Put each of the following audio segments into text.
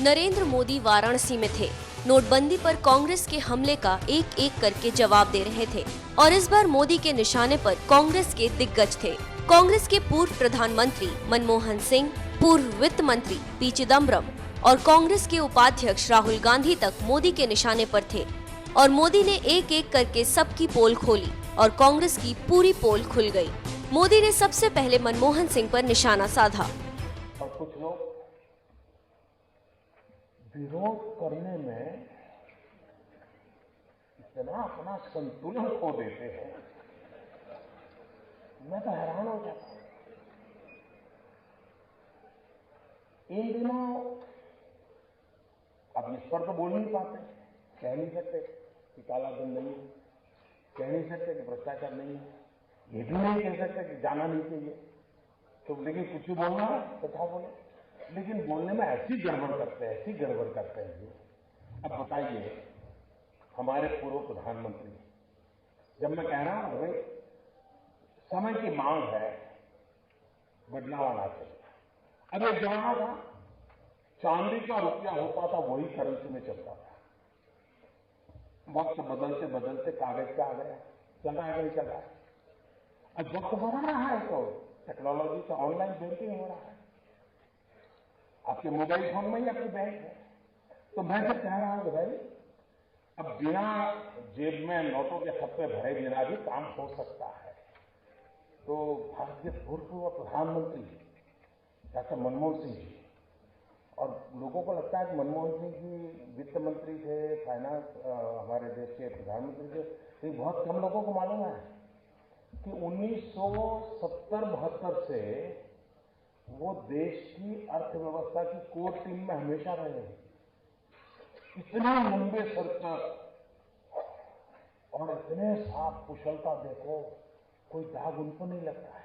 नरेंद्र मोदी वाराणसी में थे। नोटबंदी पर कांग्रेस के हमले का एक एक करके जवाब दे रहे थे और इस बार मोदी के निशाने पर कांग्रेस के दिग्गज थे। कांग्रेस के पूर्व प्रधानमंत्री मनमोहन सिंह, पूर्व वित्त मंत्री पी चिदम्बरम और कांग्रेस के उपाध्यक्ष राहुल गांधी तक मोदी के निशाने पर थे और मोदी ने एक एक करके सबकी पोल खोली और कांग्रेस की पूरी पोल खुल गई। मोदी ने सबसे पहले मनमोहन सिंह पर निशाना साधा। और कुछ लोग विरोध करने में इतना अपना संतुलन खो देते हैं, मैं तो हैरान हो जाता हूं। इन दिनों अब इस पर तो बोल नहीं पाते, कह नहीं सकते कि काला धन नहीं है, कह नहीं सकते कि भ्रष्टाचार नहीं है, ये भी नहीं कह सकते कि जाना नहीं चाहिए। तो लेकिन कुछ भी बोलना है तो क्या बोले, लेकिन बोलने में ऐसी गड़बड़ करते हैं, ऐसी गड़बड़ करते हैं। अब बताइए, हमारे पूर्व प्रधानमंत्री, जब मैं कह रहा हूं भाई समय की मांग है, बदलाव आना चाहिए। अब एक जमाना था चांदी का रुपया होता था, वही करेंसी में चलता था। वक्त बदलते बदलते कागज का आ गया, चला है नहीं चला है। अब वक्त बढ़ रहा है तो टेक्नोलॉजी से ऑनलाइन बैंकिंग हो रहा है, आपके मोबाइल फोन में ही आपकी बैंक है। तो मैं तो कह रहा हूं भाई, अब बिना जेब में नोटों के थप्पे भरे बिना भी काम हो सकता है। तो भारत के पूर्व प्रधानमंत्री डॉक्टर मनमोहन सिंह जी, और लोगों को लगता है कि मनमोहन सिंह जी वित्त मंत्री थे, फाइनेंस हमारे देश के प्रधानमंत्री थे, लेकिन बहुत कम लोगों को मालूम है कि 1970-72 से वो देश की अर्थव्यवस्था की कोर टीम में हमेशा रहे हैं। इतना लंबे सर तक और इतने साफ कुशलता, देखो कोई दाग उनको नहीं लगता है,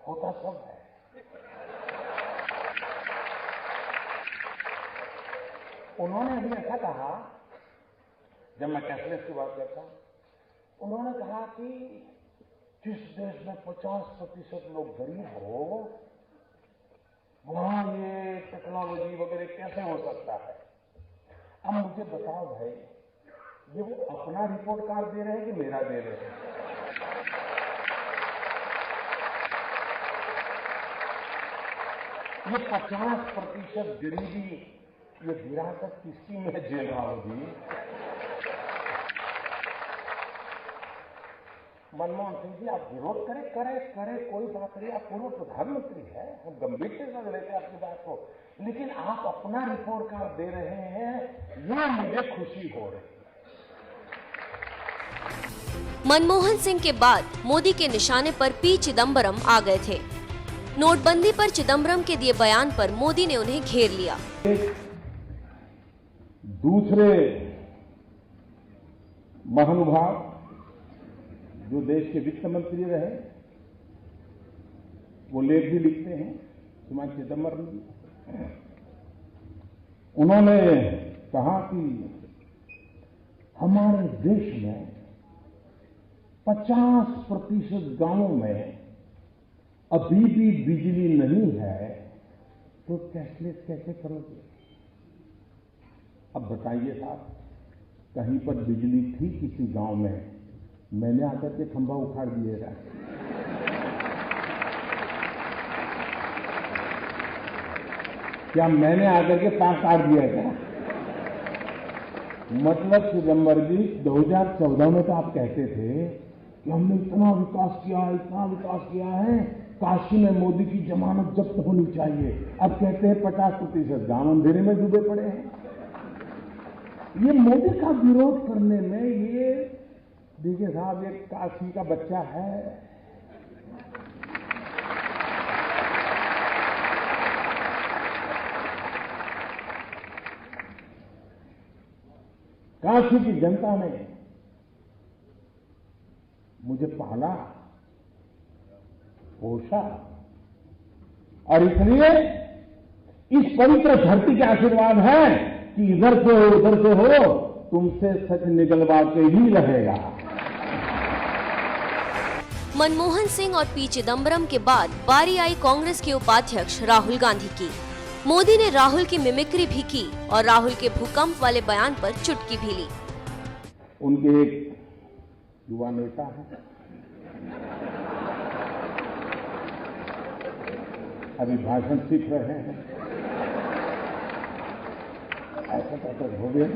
होता सब है। उन्होंने अभी ऐसा कहा, जब मैं कैशलेस की बात करता हूं, उन्होंने कहा कि जिस देश में 50% लोग गरीब हो, वहां ये टेक्नोलॉजी वगैरह कैसे हो सकता है। अब मुझे बताओ भाई, ये वो अपना रिपोर्ट कार्ड दे रहे हैं कि मेरा दे रहे हैं? ये 50% गरीबी, ये विरासत किसकी मैं झेल रहा होगी। मनमोहन सिंह जी, आप विरोध करे कोई बात नहीं, आप पूर्व प्रधानमंत्री हैं, हम गंभीरता से लेते हैं आपकी बात को, लेकिन आप अपना रिपोर्ट कार्ड दे रहे हैं, ये मुझे खुशी हो रही है। मनमोहन सिंह के बाद मोदी के निशाने पर पी चिदम्बरम आ गए थे। नोटबंदी पर चिदम्बरम के दिए बयान पर मोदी ने उन्हें घेर लिया। दूसरे महानुभाव जो देश के वित्त मंत्री रहे, वो लेख भी लिखते हैं, श्रीमान चिदम्बरम जी। उन्होंने कहा कि हमारे देश में 50% गांवों में अभी भी बिजली नहीं है, तो कैशलेस कैसे करोगे? अब बताइए साहब, कहीं पर बिजली थी किसी गांव में, मैंने आकर के खंभा उखाड़ दिएगा। क्या मैंने आकर के पास काट दिया था? मतलब चिदम्बरम जी, 2014 में तो आप कहते थे कि हमने इतना विकास किया है, काशी में मोदी की जमानत जब्त होनी चाहिए। अब कहते हैं 50% गांव अंधेरे में डूबे पड़े हैं। ये मोदी का विरोध करने में, ये देखिए साहब, एक काशी का बच्चा है, काशी की जनता ने मुझे पाला, पोषा, और इसलिए इस पवित्र धरती के आशीर्वाद है कि इधर से हो उधर से हो, तुमसे सच निकलवा के ही रहेगा। मनमोहन सिंह और पी चिदम्बरम के बाद बारी आई कांग्रेस के उपाध्यक्ष राहुल गांधी की। मोदी ने राहुल की मिमिक्री भी की और राहुल के भूकंप वाले बयान पर चुटकी भी ली। उनके एक युवा नेता हैं, अभी भाषण सीख रहे हैं, ऐसा तो हो गया।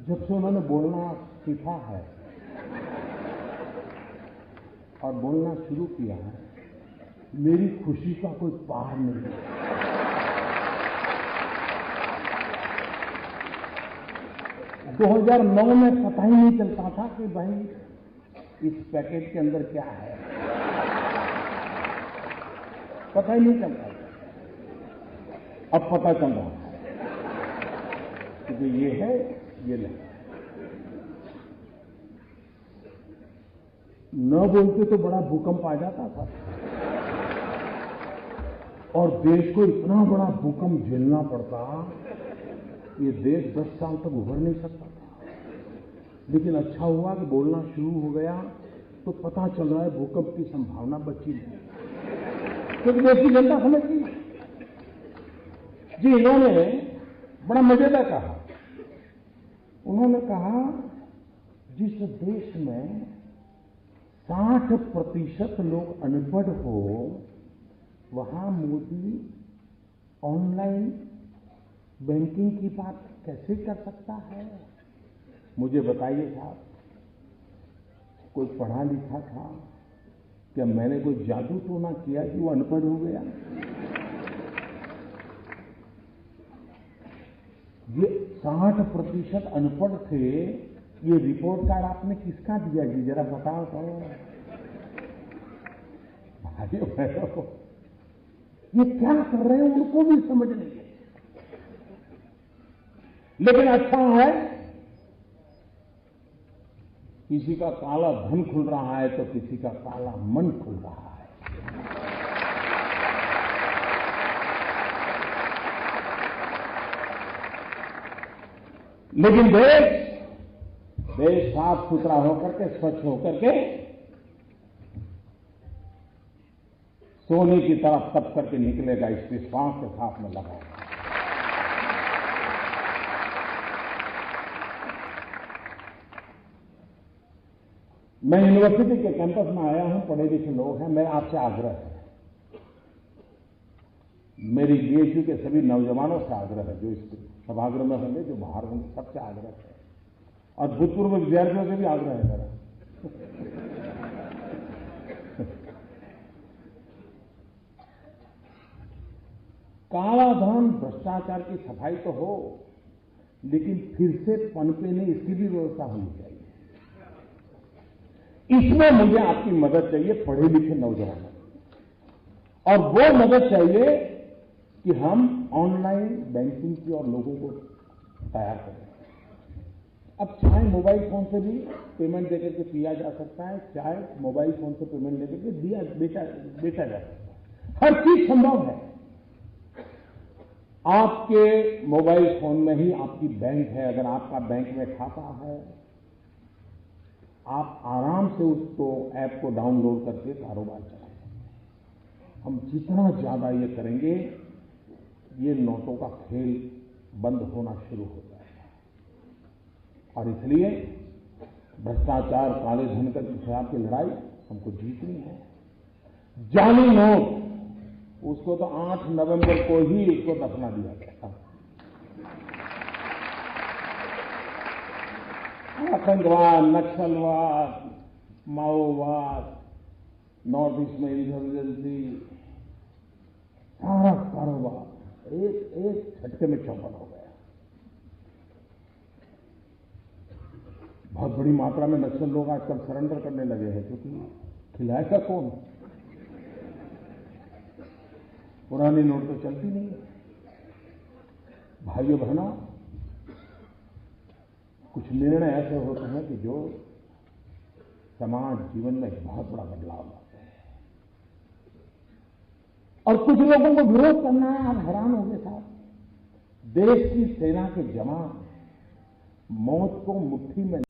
जब से उन्होंने बोलना सीखा है और बोलना शुरू किया है, मेरी खुशी का कोई पार नहीं है। दो 2009 में पता ही नहीं चलता था कि भाई इस पैकेट के अंदर क्या है, पता ही नहीं चलता था। अब पता चल रहा है कि ये है, ये नहीं। न बोलते तो बड़ा भूकंप आ जाता था और देश को इतना बड़ा भूकंप झेलना पड़ता, ये देश 10 साल तक उभर नहीं सकता था। लेकिन अच्छा हुआ कि बोलना शुरू हो गया तो पता चल रहा है भूकंप की संभावना बची नहीं, क्योंकि देश की जनता समझती है। जी, इन्होंने बड़ा मजेदार कहा। उन्होंने कहा जिस देश में 60% लोग अनपढ़ हो, वहां मोदी ऑनलाइन बैंकिंग की बात कैसे कर सकता है? मुझे बताइए साहब, कोई पढ़ा लिखा था क्या? मैंने कोई जादू तो ना किया कि वो अनपढ़ हो गया? ये 60% अनपढ़ थे। ये रिपोर्ट कार्ड आपने किसका दिया जी, जरा बताओ तो। भाइयों बहनों, ये क्या कर रहे हैं उनको भी समझ नहीं है। लेकिन अच्छा है, किसी का काला धन खुल रहा है तो किसी का काला मन खुल रहा है। लेकिन देश साफ सुथरा होकर के, स्वच्छ होकर के सोने की तरफ तप करके निकलेगा, इस विश्वास के साथ में लगा। मैं यूनिवर्सिटी के कैंपस में आया हूं, पढ़े लिखे लोग हैं, मेरा आपसे आग्रह है, मेरी बीएचयू के सभी नौजवानों से आग्रह है, जो इस सभागृह में होंगे, जो बाहर होंगे, सबसे आग्रह है, और भूतपूर्व विद्यार्थियों से भी आग्रह है मेरा। काला धन, भ्रष्टाचार की सफाई तो हो, लेकिन फिर से पनपे नहीं, इसकी भी व्यवस्था होनी चाहिए। इसमें मुझे आपकी मदद चाहिए, पढ़े लिखे नौजवानों, और वो मदद चाहिए कि हम ऑनलाइन बैंकिंग की और लोगों को तैयार करें। अब चाहे मोबाइल फोन से भी पेमेंट देकर के किया जा सकता है, चाहे मोबाइल फोन से पेमेंट लेकर के बेचा जा सकता है। हर चीज संभव है। आपके मोबाइल फोन में ही आपकी बैंक है। अगर आपका बैंक में खाता है, आप आराम से उसको ऐप को डाउनलोड करके कारोबार चला सकते हैं। हम जितना ज्यादा ये करेंगे, ये नोटों का खेल बंद होना शुरू हो जाएगा। और इसलिए भ्रष्टाचार, काले धन के खिलाफ की लड़ाई हमको जीतनी है। जाली नोट, उसको तो 8 नवंबर को ही उसको दफना दिया गया। आतंकवाद, नक्सलवाद, माओवाद, नॉर्थ ईस्ट में इंसर्जेंसी, सारा कारोबार एक झटके में चौपट हो गया। बहुत बड़ी मात्रा में नक्सल लोग आजकल सरेंडर करने लगे हैं, क्योंकि खिलाएगा कौन? पुरानी नोट तो चलती नहीं है। भाइयों बहनों, कुछ निर्णय ऐसे होते हैं कि जो समाज जीवन में एक बहुत बड़ा बदलाव लाते हैं, और कुछ लोगों को विरोध करना है। आप हैरान होंगे साहब, देश की सेना के जवान मौत को मुट्ठी में